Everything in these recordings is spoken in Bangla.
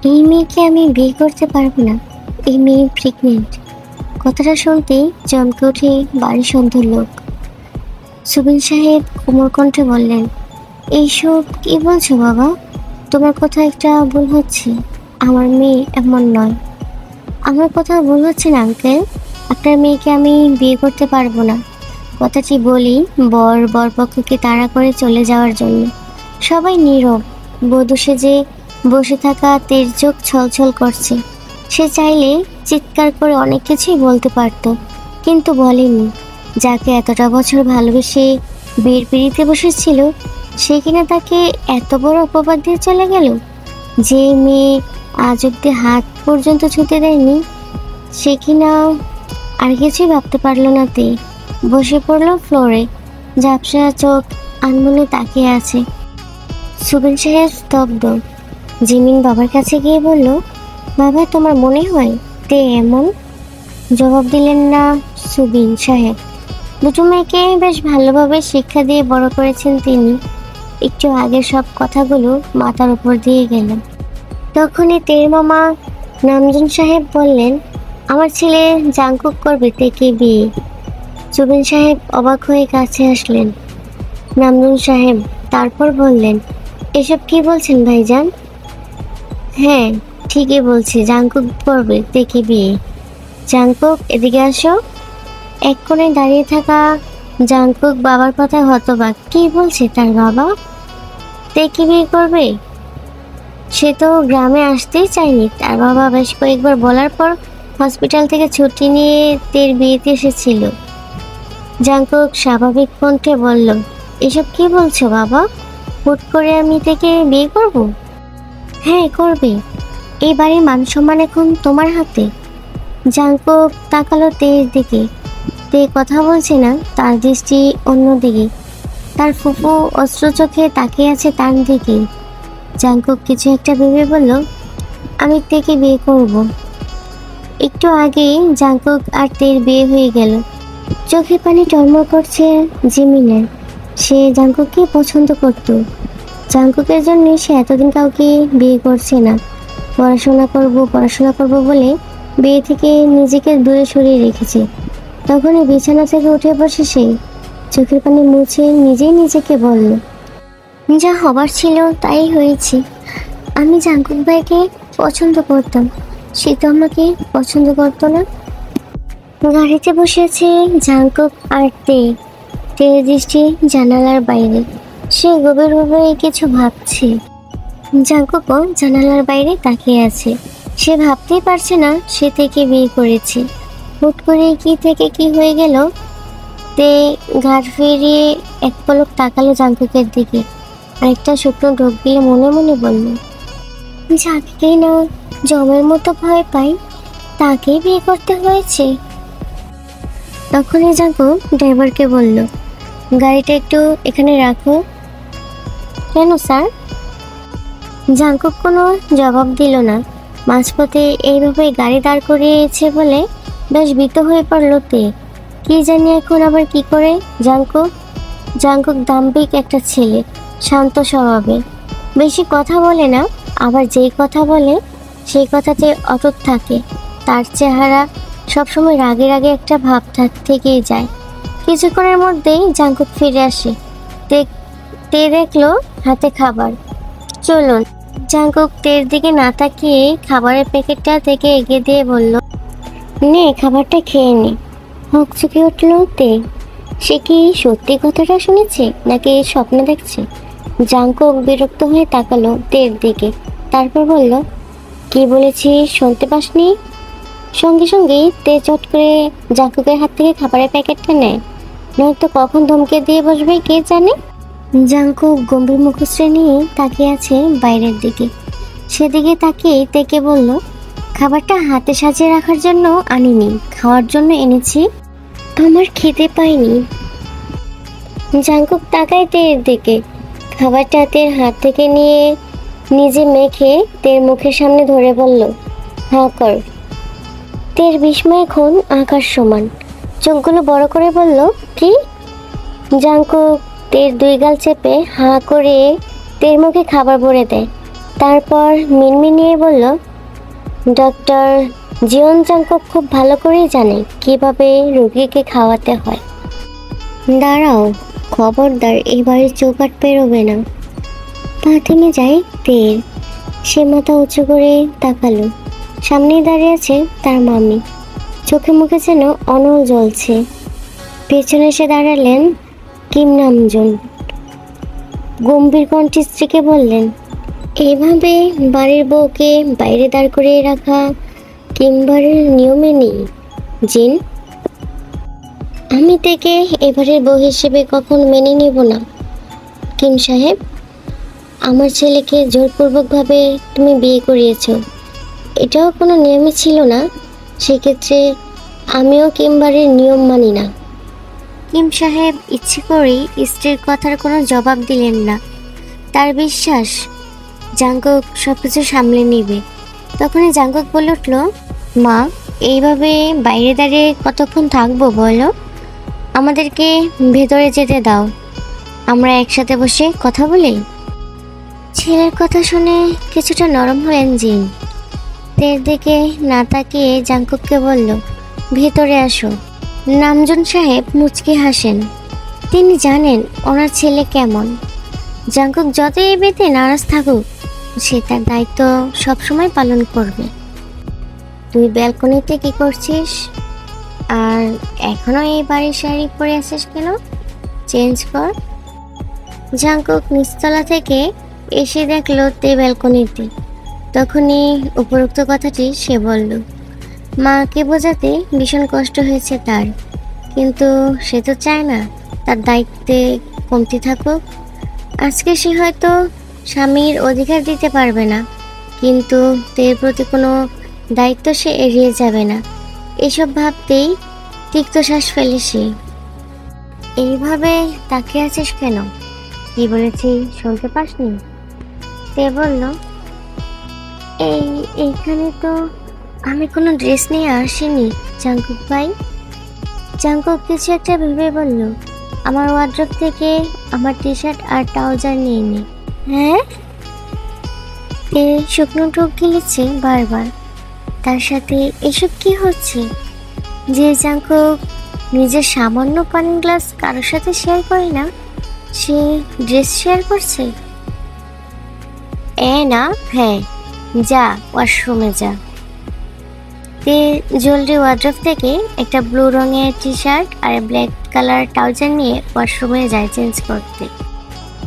এই মেয়েকে আমি বিয়ে করতে পারবো না, এই মেয়ে প্রেগনেন্ট। কথাটা শুনতেই চমকে ওঠে বাড়ির সন্ধ্যের লোক। সুবিন সাহেব কোমল কণ্ঠে বললেন, এইসব কি বলছো বাবা? তোমার কথা একটা ভুল হচ্ছে। আমার মেয়ে এমন নয়। আমার কথা ভুল হচ্ছে না আঙ্কেল। আপনার মেয়েকে আমি বিয়ে করতে পারবো না। কথাটি বলি বরপক্ষকে তাড়া করে চলে যাওয়ার জন্য। সবাই নীরব। বধূ সেজে বসে থাকা তের চোখ ছলছল করছে। সে চাইলে চিৎকার করে অনেক কিছুই বলতে পারত, কিন্তু বলেনি। যাকে এতটা বছর ভালোবেসে বিয়ের পিড়িতে বসেছিল, সে কিনা তাকে এত বড় অপবাদ দিয়ে চলে গেল। যে মেয়ে আজ অব্দি হাত পর্যন্ত ছুঁতে দেয়নি, সে কিনা আর কিছুই ভাবতে পারল না। তে বসে পড়লো ফ্লোরে, ঝাপসা চোখ আনমনে তাকিয়ে আছে। সুবিন সাহেব স্তব্ধ। জিমিন বাবার কাছে গিয়ে বলল, বাবা তোমার মনে হয় তে এমন? জবাব দিলেন না সুবিন সাহেব। দুটো মেয়েকে বেশ ভালোভাবে শিক্ষা দিয়ে বড় করেছেন তিনি। একটু আগে সব কথাগুলো মাথার উপর দিয়ে গেলেন। তখনই তের মামা নামজুন সাহেব বললেন, আমার ছেলে জাংকুক করবে তেকে বিয়ে। সুবিন সাহেব অবাক হয়ে কাছে আসলেন। নামজুন সাহেব তারপর বললেন, এসব কি বলছেন ভাইজান? হ্যাঁ ঠিকই বলছি, জাংকুক করবে তেকে বিয়ে। জাংকুক এদিকে আসো। এক কোণে দাঁড়িয়ে থাকা জাংকুক বাবার কথায় হতবাক। কি বলছে তার বাবা? তেকে বিয়ে করবে? সে তো গ্রামে আসতেই চায়নি। তার বাবা বেশ কয়েকবার বলার পর হসপিটাল থেকে ছুটি নিয়ে তের বিয়েতে এসেছিল। জাংকুক স্বাভাবিক কণ্ঠে বলল, এসব কি বলছো বাবা? হুট করে আমি তেকে বিয়ে করব? হ্যাঁ করবে। এই বাড়ির মান সম্মান এখন তোমার হাতে। জাংকুক তাকালো তের দিকে। তে কথা বলছে না, তার দৃষ্টি অন্যদিকে। তার ফুফু অস্ত্র চোখে তাকিয়ে আছে তার দিকে। জাংকুক কিছু একটা ভেবে বলল, আমি তেকে বিয়ে করব। একটু আগেই জাংকুক আর তের বিয়ে হয়ে গেল। চোখে পানি টলমল করছে জিমিনের। সে জাংকুককে পছন্দ করত। জাংকুকের জন্য সে এতদিন কাউকে বিয়ে করছে না। পড়াশোনা করব বলে বিয়ে থেকে নিজেকে দূরে সরিয়ে রেখেছে। তখনই বিছানা থেকে উঠে বসে সে চোখের পানি মুছে নিজেই নিজেকে বলল, যা হবার ছিল তাই হয়েছে। আমি জাংকুক ভাইকে পছন্দ করতাম, সে তো আমাকে পছন্দ করতো না। গাড়িতে বসে আছে জাংকুক আর তের দৃষ্টি জানালার বাইরে। সে গভীরভাবে কিছু ভাবছে। জাংকুকও জানালার বাইরে তাকিয়ে আছে। সে ভাবতেই পারছে না সে থেকে বিয়ে করেছে। হুট করে কি থেকে কি হয়ে গেল। তে ঘাট ফিরিয়ে এক পলক তাকালো জাংকুকের দিকে। আরেকটা শুকনো ঢোক গিয়ে মনে মনে বলল, যাকেই না জমের মতো ভয় পাই, তাকেই বিয়ে করতে হয়েছে। তখনই জাংকুক ড্রাইভারকে বলল, গাড়িটা একটু এখানে রাখো। কেন স্যার? জাংকুক কোনো জবাব দিল না। মাঝপথে এইভাবে গাড়ি দাঁড় করিয়েছে বলে বেশ ভীত হয়ে পড়ল তে। কি জানি এখন আবার কি করে। জাংকুক দাম্ভিক একটা ছেলে, শান্ত স্বভাবের। বেশি কথা বলে না, আবার যেই কথা বলে সেই কথাতে অটুট থাকে। তার চেহারা সবসময় রাগে রাগে একটা ভাব থেকেই যায়। কিছুক্ষণের মধ্যেই জাংকুক ফিরে আসে। তে দেখলো হাতে খাবার। চলুন। জাংকুক তের দিকে না তাকিয়ে খাবারের প্যাকেটটা থেকে এগিয়ে দিয়ে বলল, নে খাবারটা খেয়ে নে। হকচকে উঠল তে। সে কি সত্যি কথাটা শুনেছে নাকি স্বপ্ন দেখছে? জাংকুক বিরক্ত হয়ে তাকালো তের দিকে, তারপর বলল, কি বলেছি শুনতে পাসনি? সঙ্গে সঙ্গেই তে চট করে জাংকুকের হাত থেকে খাবারের প্যাকেটটা নেয়। নয়তো কখন ধমকে দিয়ে বসবে কে জানে। জাংকুক গম্ভীর মুখশ্রী নিয়ে তাকিয়ে আছে বাইরের দিকে। সেদিকে তাকিয়ে তেকে বলল, খাবারটা হাতে সাজিয়ে রাখার জন্য আনিনি, খাওয়ার জন্য এনেছি। আমার খেতে পাইনি। জাংকুক তাকায় তের দিকে। খাবারটা তের হাত থেকে নিয়ে নিজে মেখে তের মুখের সামনে ধরে বলল, হা কর। তের বিস্ময় এখন আকাশ সমান। চোখগুলো বড় করে বলল, কি? জাংকুক তের দুই গাল চেপে হা করে তের মুখে খাবার ভরে দেয়। তারপর মিনমিনিয়ে বলল, ডক্টর জিওন জাংকুক খুব ভালো করেই জানে কিভাবে রোগীকে খাওয়াতে হয়। দাঁড়াও, খবরদার এবারে চৌকাট পেরোবে না। পা থেমে যায় তের। সে মাথা উঁচু করে তাকালো। সামনেই দাঁড়িয়ে আছে তার মামি। চোখে মুখে যেন অনল জ্বলছে। পেছনে এসে দাঁড়ালেন কিম নামজুন। গম্ভীর কণ্ঠে স্ত্রীকে বললেন, এভাবে বাড়ির বউকে বাইরে দাঁড় করিয়ে রাখা কিমবারের নিয়মে নেই জিন। আমি থেকে এবারের বউ হিসেবে কখনো মেনে নেব না কিম সাহেব। আমার ছেলেকে জোরপূর্বকভাবে তুমি বিয়ে করিয়েছ, এটাও কোনো নিয়মই ছিল না। সেক্ষেত্রে আমিও কিমবারের নিয়ম মানি না। কিম সাহেব ইচ্ছে করেই স্ত্রীর কথার কোনো জবাব দিলেন না। তার বিশ্বাস জাংকুক সব কিছু সামলে নেবে। তখনই জাংকুক বলে উঠল, মা, এইভাবে বাইরে দাঁড়িয়ে কতক্ষণ থাকবো বলো? আমাদেরকে ভেতরে যেতে দাও, আমরা একসাথে বসে কথা বলি। ছেলের কথা শুনে কিছুটা নরম হলেন জিন। তের দিকে না তাকিয়ে জাংকুককে বলল, ভেতরে আসো। নামজুন সাহেব মুচকি হাসেন। তিনি জানেন ওনার ছেলে কেমন। জাংকুক যতই এই বিয়েতে নারাজ থাকুক, সে তার দায়িত্ব সবসময় পালন করবে। তুই ব্যালকনিতে কি করছিস? আর এখনো এই বাড়ির শাড়ি পরে আছিস কেন? চেঞ্জ কর। জাংকুক নিচতলা থেকে এসে দেখলো তে ব্যালকনিতে। তখনই উপরোক্ত কথাটি সে বলল। মাকে বোঝাতে ভীষণ কষ্ট হয়েছে তার, কিন্তু সে তো চায় না তার দায়িত্বে কমতি থাকুক। আজকে সে হয়তো স্বামীর অধিকার দিতে পারবে না, কিন্তু তের প্রতি কোনো দায়িত্ব সে এড়িয়ে যাবে না। এসব ভাবতেই তিক্ত শ্বাস ফেলে সে। এইভাবে তাকিয়ে আছিস কেন? কি বলেছি শুনতে পাসনি? তে বলল, এইখানে তো আমি কোনো ড্রেস নিয়ে আসিনি জাংকুক ভাই। জাংকুক কিছু একটা ভেবে বলল, আমার ওয়ার্ড্রোব থেকে আমার টি শার্ট আর ট্রাউজার নিয়ে নে। হ্যাঁ? এ শুকনো ঢোক গিলেছে বারবার। তার সাথে এসব কি হচ্ছে? যে জাংকুক নিজের সামান্য পানির গ্লাস কারোর সাথে শেয়ার করে না, সে ড্রেস শেয়ার করছে। না, হ্যাঁ, যা ওয়াশরুমে যা। তে জলদি ওয়ার্ড্রোব থেকে একটা ব্লু রঙের টি শার্ট আর ব্ল্যাক কালার ট্রাউজার নিয়ে ওয়াশরুমে যায় চেঞ্জ করতে।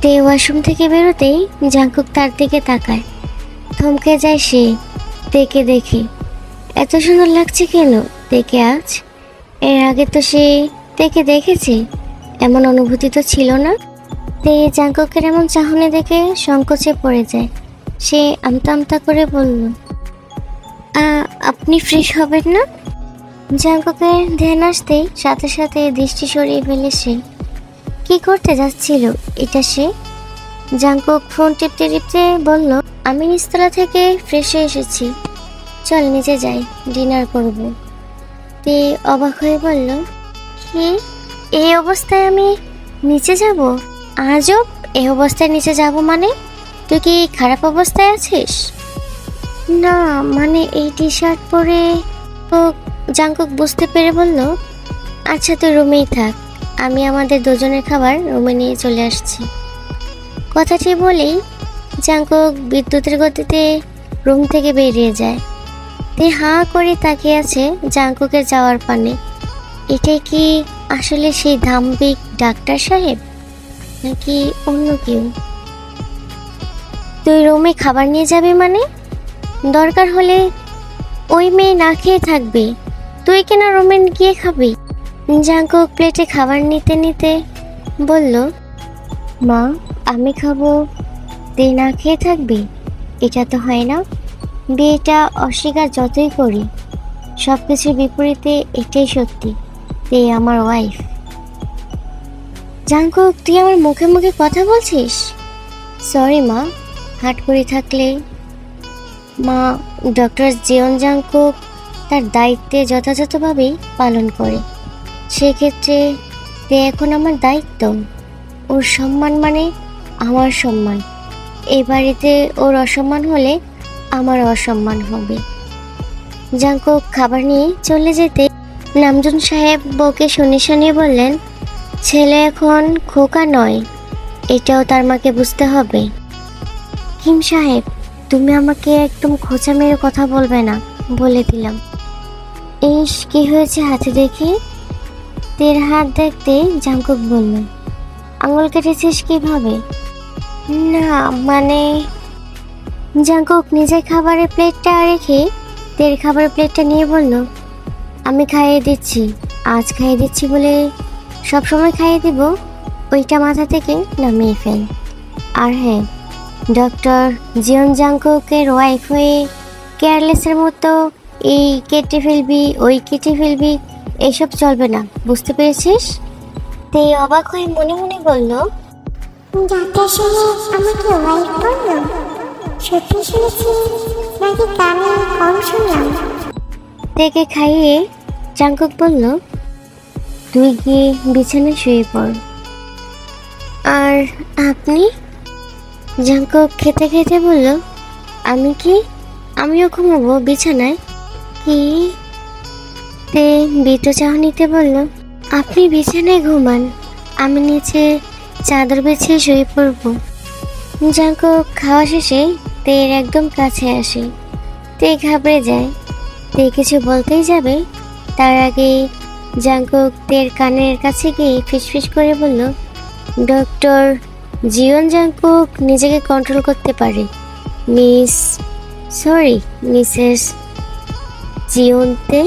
তে ওয়াশরুম থেকে বেরোতেই জাংকুক তার দিকে তাকায়। থমকে যায় সে তেকে দেখে। এত সুন্দর লাগছে কেন তেকে আজ? এর আগে তো সে তেকে দেখেছে, এমন অনুভূতি তো ছিল না। তে জাংকুকের এমন চাহনি দেখে সংকোচে পড়ে যায়। সে আমতা আমতা করে বলল, আপনি ফ্রেশ হবেন না? জাংকুকের ধ্যান আসতেই সাথে সাথে দৃষ্টি সরিয়ে ফেলে সে। কি করতে যাচ্ছিল এটা সে? জাংকুক ফোন টিপতে টিপতে বলল, আমি নিচতলা থেকে ফ্রেশ হয়ে এসেছি, চল নিচে যাই, ডিনার করব। তে অবাক হয়ে বলল, কি, এই অবস্থায় আমি নিচে যাব? আজব, এই অবস্থায় নিচে যাব মানে? তুই কি খারাপ অবস্থায় আছিস? না, মানে এই টি শার্ট পরে। ও জাংকুক বুঝতে পেরে বলল, আচ্ছা তুই রুমেই থাক, আমি আমাদের দুজনের খাবার রুমে নিয়ে চলে আসছি। কথাটি বলেই জাংকুক বিদ্যুতের গতিতে রুম থেকে বেরিয়ে যায়। তে হাঁ করে তাকিয়ে আছে জাংকুকের যাওয়ার পানে। এটাই কি আসলে সেই ধাম্বিক ডাক্তার সাহেব, নাকি অন্য কেউ? তুই রুমে খাবার নিয়ে যাবি মানে? দরকার হলে ওই মেয়ে না খেয়ে থাকবে, তুই কেন রুমে গিয়ে খাবি? জাংকুক প্লেটে খাবার নিতে নিতে বলল, মা, আমি খাবো, তুই না খেয়ে থাকবি? এটা তো হয় না। বিয়েটা অস্বীকার যতই করি, সব কিছুর বিপরীতে এটাই সত্যি, তুই আমার ওয়াইফ। জাংকুক, তুই আমার মুখে মুখে কথা বলছিস? সরি মা, হাট করে থাকলে। মা, ডক্টর জিওন জাংকুক তার দায়িত্বে যথাযথভাবেই পালন করে। সেক্ষেত্রে তে এখন আমার দায়িত্ব। ওর সম্মান মানে আমার সম্মান। এই বাড়িতে ওর অসম্মান হলে আমার অসম্মান হবে। জাঙ্কুক খাবার নিয়ে চলে যেতে নামজুন সাহেব বউকে শুনিয়ে বললেন, ছেলে এখন খোকা নয়, এটাও তার মাকে বুঝতে হবে। কিম সাহেব, তুমি আমাকে একদম খোঁচা মেরে কথা বলবে না, বলে দিলাম। ইস, কি হয়েছে হাতে দেখি? তের হাত দেখতে জাঙ্কুক বলল, আঙুল কেটেছিস কিভাবে? না মানে। জাঙ্কুক নিজের খাবারের প্লেটটা রেখে তের খাবারের প্লেটটা নিয়ে বলল, আমি খাইয়ে দিচ্ছি, আজ খাইয়ে দিচ্ছি বলে সবসময় খাইয়ে দিব, ওইটা মাথা থেকে নামিয়ে ফেল। আর হ্যাঁ, ডক্টর জিয়ন জাঙ্কুকের ওয়াইফ হয়ে কেয়ারলেসের মতো এই কেটে ফেলবি ওই কেটে ফেলবি এসব চলবে না, বুঝতে পেরেছিস? তে অবাক হয়ে মনে মনে বলল, ডাক্তার সাহেব আমাকে ওয়াইফ বললো? সত্যি শুনেছি নাকি কানে কম শুনলাম? তেকে খাইয়ে জাঙ্কুক বলল, তুই গিয়ে বিছানায় শুয়ে পড়। আর আপনি? জাঙ্কুক খেতে খেতে বলল, আমিও ঘুমাবো বিছানায়। কি? তে বিটু চাহনিতে বলল, আপনি বিছানায় ঘুমান, আমি নিচে চাদর বিছিয়ে শুয়ে পড়ব। জাঙ্কুক খাওয়া শেষে তের একদম কাছে আসে। তে ঘাবড়ে যায়। তে কিছু বলতেই যাবে, তার আগে জাঙ্কুক তের কানের কাছে গিয়ে ফিসফিস করে বলল, ডক্টর জিয়ন জাঙ্কুক নিজেকে কন্ট্রোল করতে পারে, মিসেস জিয়ন তে।